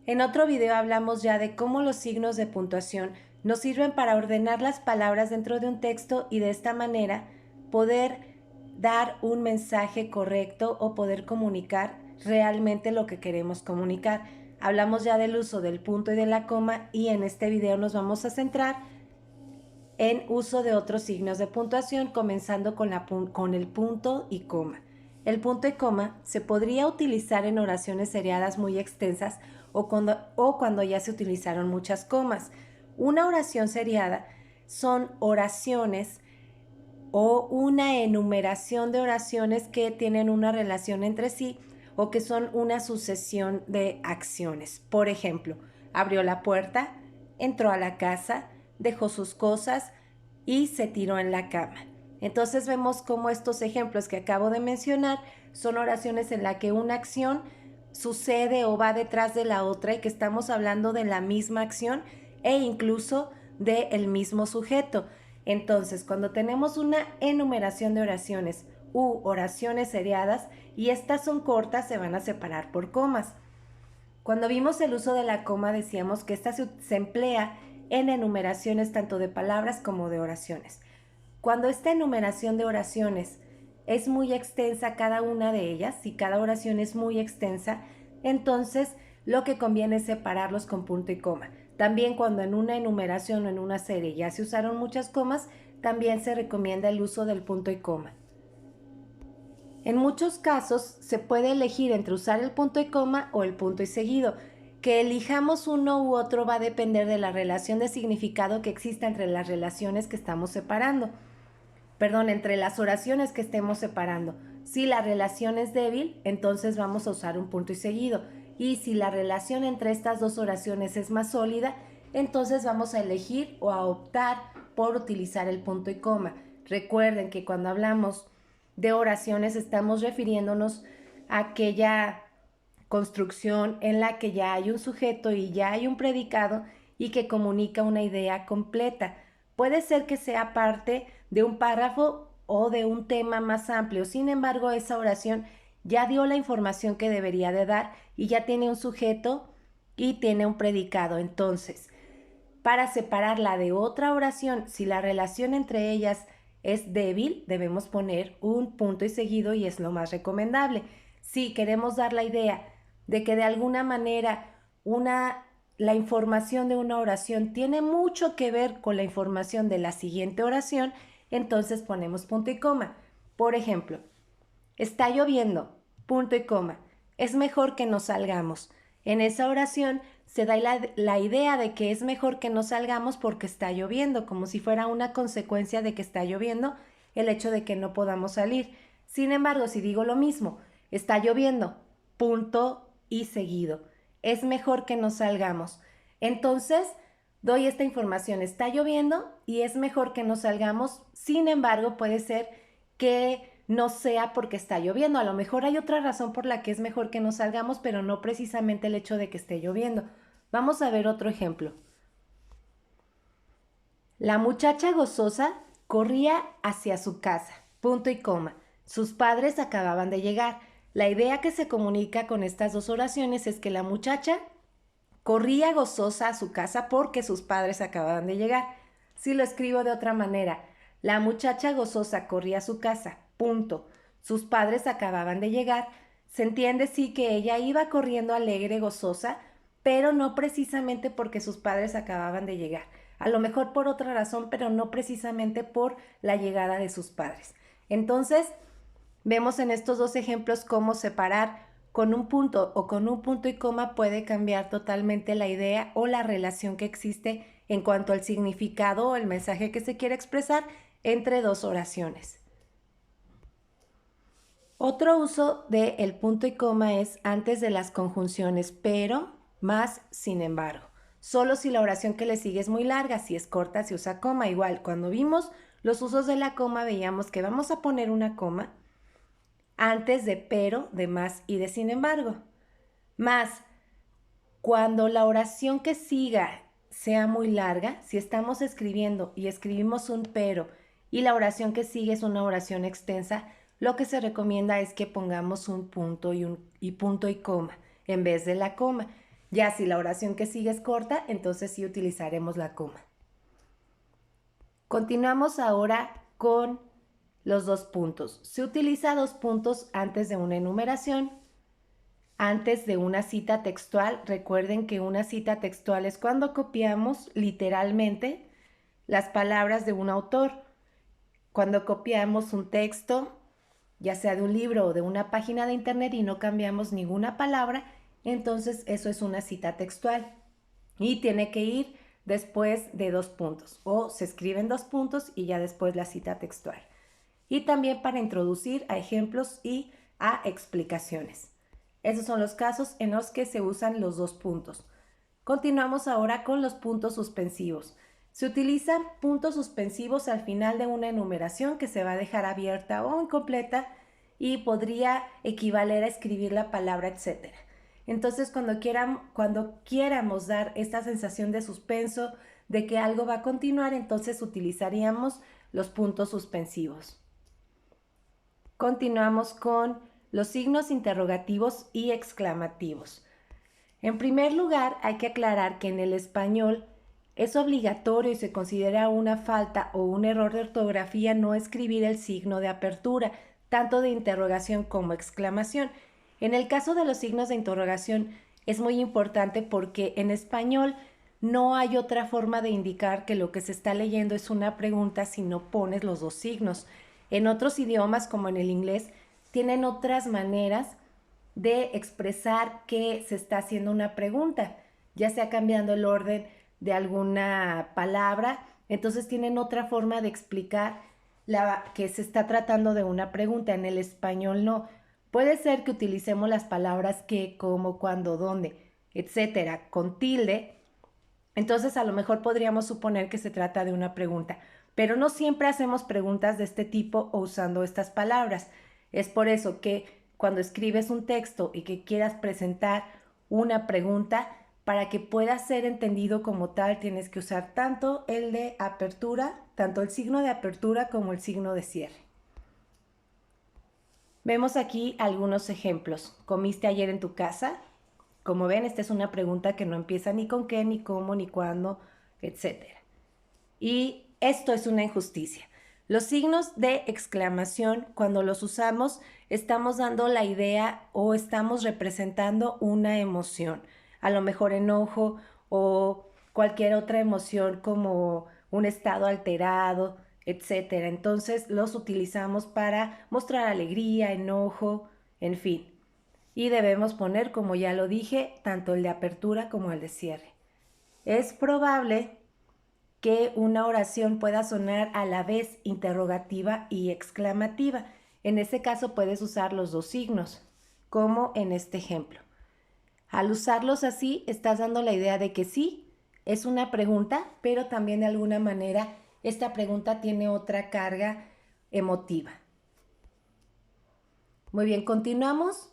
En otro video hablamos ya de cómo los signos de puntuación nos sirven para ordenar las palabras dentro de un texto y de esta manera poder dar un mensaje correcto o poder comunicar realmente lo que queremos comunicar. Hablamos ya del uso del punto y de la coma y en este video nos vamos a centrar en uso de otros signos de puntuación, comenzando con el punto y coma. El punto y coma se podría utilizar en oraciones seriadas muy extensas o cuando ya se utilizaron muchas comas. Una oración seriada son oraciones o una enumeración de oraciones que tienen una relación entre sí o que son una sucesión de acciones. Por ejemplo, abrió la puerta, entró a la casa, dejó sus cosas y se tiró en la cama. Entonces vemos cómo estos ejemplos que acabo de mencionar son oraciones en las que una acción sucede o va detrás de la otra y que estamos hablando de la misma acción e incluso del mismo sujeto. Entonces, cuando tenemos una enumeración de oraciones u oraciones seriadas y estas son cortas, se van a separar por comas. Cuando vimos el uso de la coma, decíamos que esta se emplea en enumeraciones tanto de palabras como de oraciones. Cuando esta enumeración de oraciones es muy extensa, cada una de ellas, si cada oración es muy extensa, entonces lo que conviene es separarlos con punto y coma. También cuando en una enumeración o en una serie ya se usaron muchas comas, también se recomienda el uso del punto y coma. En muchos casos se puede elegir entre usar el punto y coma o el punto y seguido. Que elijamos uno u otro va a depender de la relación de significado que exista entre las relaciones que estamos separando. Entre las oraciones que estemos separando. Si la relación es débil, entonces vamos a usar un punto y seguido. Y si la relación entre estas dos oraciones es más sólida, entonces vamos a elegir o a optar por utilizar el punto y coma. Recuerden que cuando hablamos de oraciones estamos refiriéndonos a aquella construcción en la que ya hay un sujeto y ya hay un predicado y que comunica una idea completa. Puede ser que sea parte de un párrafo o de un tema más amplio. Sin embargo, esa oración ya dio la información que debería de dar y ya tiene un sujeto y tiene un predicado. Entonces, para separarla de otra oración, si la relación entre ellas es débil, debemos poner un punto y seguido y es lo más recomendable. Si queremos dar la idea de que de alguna manera la información de una oración tiene mucho que ver con la información de la siguiente oración, entonces ponemos punto y coma. Por ejemplo, está lloviendo, punto y coma. Es mejor que nos salgamos. En esa oración se da la idea de que es mejor que no salgamos porque está lloviendo, como si fuera una consecuencia de que está lloviendo el hecho de que no podamos salir. Sin embargo, si digo lo mismo, está lloviendo, punto y seguido. Es mejor que no salgamos. Entonces, doy esta información, está lloviendo y es mejor que no salgamos. Sin embargo, puede ser que no sea porque está lloviendo. A lo mejor hay otra razón por la que es mejor que no salgamos, pero no precisamente el hecho de que esté lloviendo. Vamos a ver otro ejemplo. La muchacha gozosa corría hacia su casa, punto y coma. Sus padres acababan de llegar. La idea que se comunica con estas dos oraciones es que la muchacha corría gozosa a su casa porque sus padres acababan de llegar. Si lo escribo de otra manera, la muchacha gozosa corría a su casa, punto. Sus padres acababan de llegar. Se entiende sí que ella iba corriendo alegre, gozosa, pero no precisamente porque sus padres acababan de llegar. A lo mejor por otra razón, pero no precisamente por la llegada de sus padres. Entonces, vemos en estos dos ejemplos cómo separar con un punto o con un punto y coma puede cambiar totalmente la idea o la relación que existe en cuanto al significado o el mensaje que se quiere expresar entre dos oraciones. Otro uso del punto y coma es antes de las conjunciones pero, más, sin embargo. Solo si la oración que le sigue es muy larga, si es corta se usa coma. Igual, cuando vimos los usos de la coma veíamos que vamos a poner una coma antes de pero, de más y de sin embargo. Más, cuando la oración que siga sea muy larga, si estamos escribiendo y escribimos un pero y la oración que sigue es una oración extensa, lo que se recomienda es que pongamos un punto y punto y coma en vez de la coma, Ya si la oración que sigue es corta, entonces sí utilizaremos la coma. Continuamos ahora con los 2 puntos. Se utiliza 2 puntos antes de una enumeración, antes de una cita textual. Recuerden que una cita textual es cuando copiamos literalmente las palabras de un autor. Cuando copiamos un texto, ya sea de un libro o de una página de internet y no cambiamos ninguna palabra, entonces eso es una cita textual. Y tiene que ir después de 2 puntos, o se escriben 2 puntos y ya después la cita textual. Y también para introducir a ejemplos y a explicaciones. Esos son los casos en los que se usan los 2 puntos. Continuamos ahora con los puntos suspensivos. Se utilizan puntos suspensivos al final de una enumeración que se va a dejar abierta o incompleta y podría equivaler a escribir la palabra etcétera. Entonces, cuando quieramos dar esta sensación de suspenso, de que algo va a continuar, entonces utilizaríamos los puntos suspensivos. Continuamos con los signos interrogativos y exclamativos. En primer lugar, hay que aclarar que en el español es obligatorio y se considera una falta o un error de ortografía no escribir el signo de apertura, tanto de interrogación como exclamación. En el caso de los signos de interrogación es muy importante porque en español no hay otra forma de indicar que lo que se está leyendo es una pregunta si no pones los 2 signos. En otros idiomas, como en el inglés, tienen otras maneras de expresar que se está haciendo una pregunta, ya sea cambiando el orden de alguna palabra. Entonces tienen otra forma de explicar que se está tratando de una pregunta. En el español no. Puede ser que utilicemos las palabras que, cómo, cuándo, dónde, etcétera, con tilde. Entonces a lo mejor podríamos suponer que se trata de una pregunta, pero no siempre hacemos preguntas de este tipo o usando estas palabras. Es por eso que cuando escribes un texto y que quieras presentar una pregunta, para que pueda ser entendido como tal, tienes que usar tanto el de apertura, tanto el signo de apertura como el signo de cierre. Vemos aquí algunos ejemplos. ¿Comiste ayer en tu casa? Como ven, esta es una pregunta que no empieza ni con qué, ni cómo, ni cuándo, etc. Y esto es una injusticia. Los signos de exclamación, cuando los usamos, estamos dando la idea o estamos representando una emoción. A lo mejor enojo o cualquier otra emoción como un estado alterado, etcétera. Entonces los utilizamos para mostrar alegría, enojo, en fin. Y debemos poner, como ya lo dije, tanto el de apertura como el de cierre. Es probable que una oración pueda sonar a la vez interrogativa y exclamativa. En ese caso puedes usar los 2 signos, como en este ejemplo. Al usarlos así, estás dando la idea de que sí, es una pregunta, pero también de alguna manera esta pregunta tiene otra carga emotiva. Muy bien, continuamos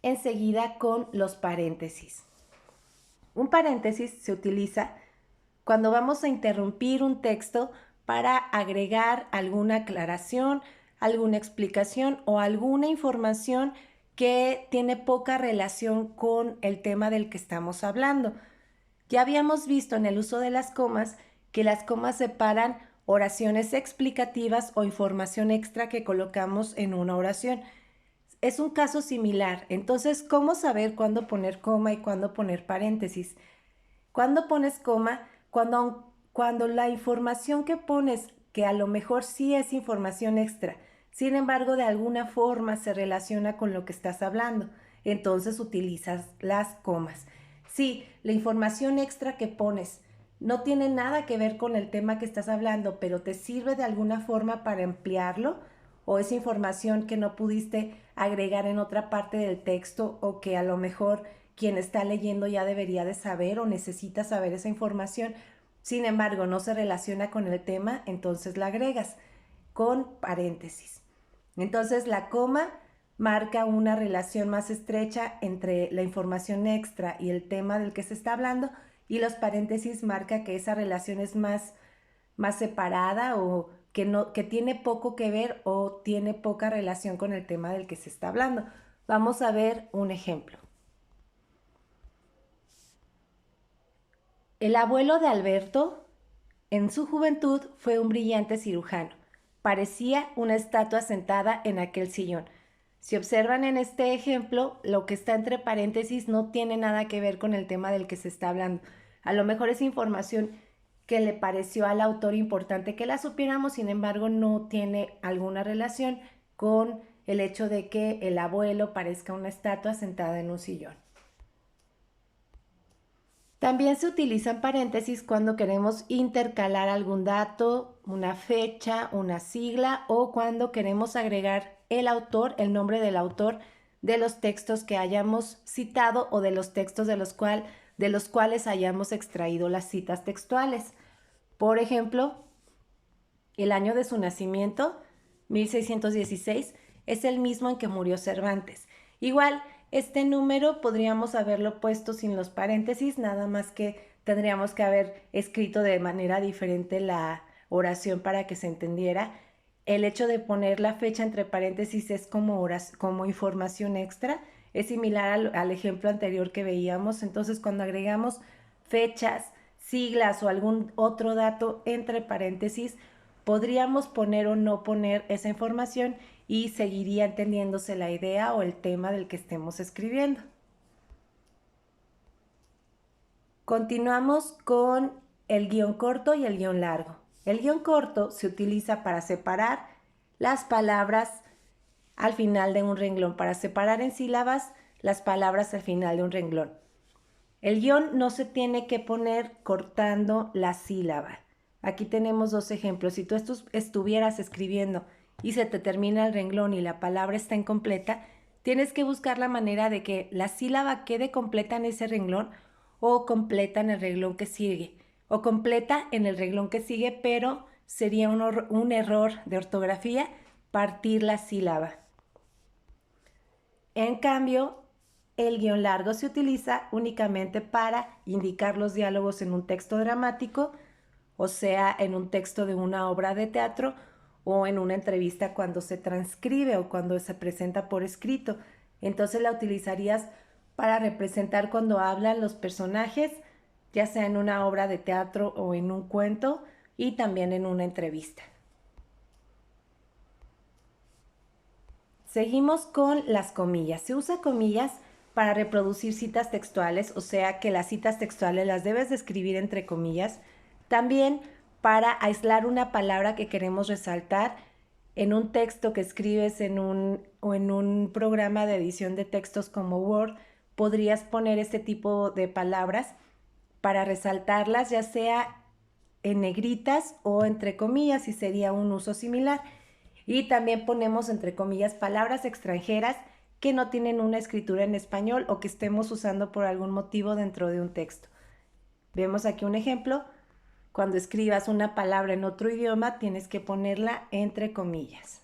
enseguida con los paréntesis. Un paréntesis se utiliza cuando vamos a interrumpir un texto para agregar alguna aclaración, alguna explicación o alguna información que tiene poca relación con el tema del que estamos hablando. Ya habíamos visto en el uso de las comas que las comas separan oraciones explicativas o información extra que colocamos en una oración. Es un caso similar. Entonces, ¿cómo saber cuándo poner coma y cuándo poner paréntesis? Cuando pones coma, cuando la información que pones, que a lo mejor sí es información extra, sin embargo de alguna forma se relaciona con lo que estás hablando, entonces utilizas las comas. Si la información extra que pones no tiene nada que ver con el tema que estás hablando, pero te sirve de alguna forma para ampliarlo, o es información que no pudiste agregar en otra parte del texto o que a lo mejor quien está leyendo ya debería de saber o necesita saber esa información, sin embargo no se relaciona con el tema, entonces la agregas con paréntesis. Entonces la coma marca una relación más estrecha entre la información extra y el tema del que se está hablando, y los paréntesis marca que esa relación es más separada o que tiene poco que ver o tiene poca relación con el tema del que se está hablando. Vamos a ver un ejemplo. El abuelo de Alberto, en su juventud, fue un brillante cirujano. Parecía una estatua sentada en aquel sillón. Si observan en este ejemplo, lo que está entre paréntesis no tiene nada que ver con el tema del que se está hablando. A lo mejor es información que le pareció al autor importante que la supiéramos, sin embargo, no tiene alguna relación con el hecho de que el abuelo parezca una estatua sentada en un sillón. También se utilizan paréntesis cuando queremos intercalar algún dato, una fecha, una sigla o cuando queremos agregar el autor, el nombre del autor de los textos que hayamos citado o de los textos de los cuales hayamos extraído las citas textuales. Por ejemplo, el año de su nacimiento, 1616, es el mismo en que murió Cervantes. Igual, este número podríamos haberlo puesto sin los paréntesis, nada más que tendríamos que haber escrito de manera diferente la oración para que se entendiera. El hecho de poner la fecha entre paréntesis es como información extra, es similar al ejemplo anterior que veíamos. Entonces, cuando agregamos fechas, siglas o algún otro dato entre paréntesis, podríamos poner o no poner esa información y seguiría entendiéndose la idea o el tema del que estemos escribiendo. Continuamos con el guión corto y el guión largo. El guión corto se utiliza para separar las palabras al final de un renglón, para separar en sílabas las palabras al final de un renglón. El guión no se tiene que poner cortando la sílaba. Aquí tenemos dos ejemplos. Si tú estuvieras escribiendo y se te termina el renglón y la palabra está incompleta, tienes que buscar la manera de que la sílaba quede completa en ese renglón o completa en el renglón que sigue, o completa en el renglón que sigue, pero sería un error de ortografía partir la sílaba. En cambio, el guión largo se utiliza únicamente para indicar los diálogos en un texto dramático, o sea, en un texto de una obra de teatro o en una entrevista cuando se transcribe o cuando se presenta por escrito. Entonces la utilizarías para representar cuando hablan los personajes, ya sea en una obra de teatro o en un cuento, y también en una entrevista. Seguimos con las comillas. Se usa comillas para reproducir citas textuales, o sea que las citas textuales las debes de escribir entre comillas. También para aislar una palabra que queremos resaltar en un texto que escribes en un programa de edición de textos como Word, podrías poner este tipo de palabras para resaltarlas, ya sea en negritas o entre comillas, y sería un uso similar. Y también ponemos entre comillas palabras extranjeras que no tienen una escritura en español o que estemos usando por algún motivo dentro de un texto. Vemos aquí un ejemplo. Cuando escribas una palabra en otro idioma, tienes que ponerla entre comillas.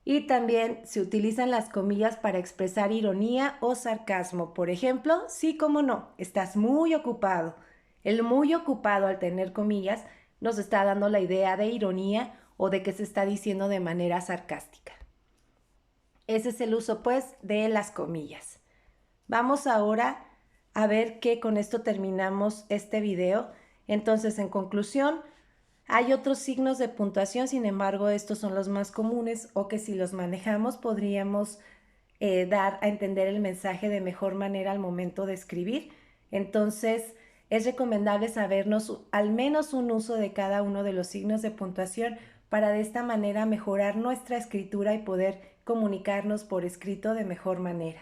Y también se utilizan las comillas para expresar ironía o sarcasmo. Por ejemplo, sí como no, estás muy ocupado. El muy ocupado, al tener comillas, nos está dando la idea de ironía o de que se está diciendo de manera sarcástica. Ese es el uso, pues, de las comillas. Vamos ahora a ver que con esto terminamos este video. Entonces, en conclusión, hay otros signos de puntuación, sin embargo, estos son los más comunes o que si los manejamos podríamos dar a entender el mensaje de mejor manera al momento de escribir. Entonces, es recomendable sabernos al menos un uso de cada uno de los signos de puntuación para de esta manera mejorar nuestra escritura y poder comunicarnos por escrito de mejor manera.